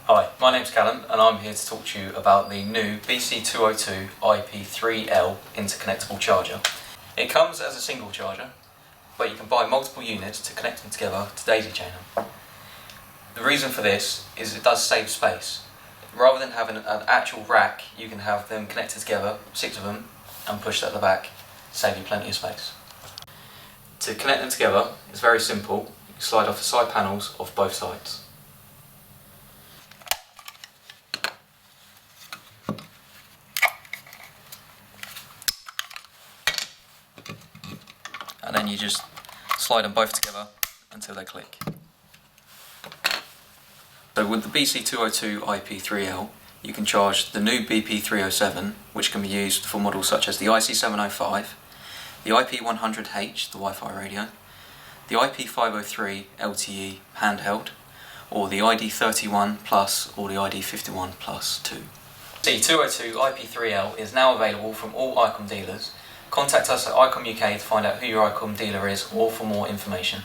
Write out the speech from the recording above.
Hi, my name's Callum and I'm here to talk to you about the new BC-202IP3L interconnectable charger. It comes as a single charger, but you can buy multiple units to connect them together to daisy chain them. The reason for this is it does save space. Rather than having an actual rack, you can have them connected together, 6 of them, and pushed at the back, save you plenty of space. To connect them together, it's very simple. You slide off the side panels of both sides. And then you just slide them both together until they click. So with the BC-202IP3L, you can charge the new BP307, which can be used for models such as the IC705, the IP100H, the Wi-Fi radio, the IP503 LTE handheld, or the ID31 Plus or the ID51 Plus 2. The BC-202IP3L is now available from all Icom dealers. Contact us at Icom UK to find out who your Icom dealer is or for more information.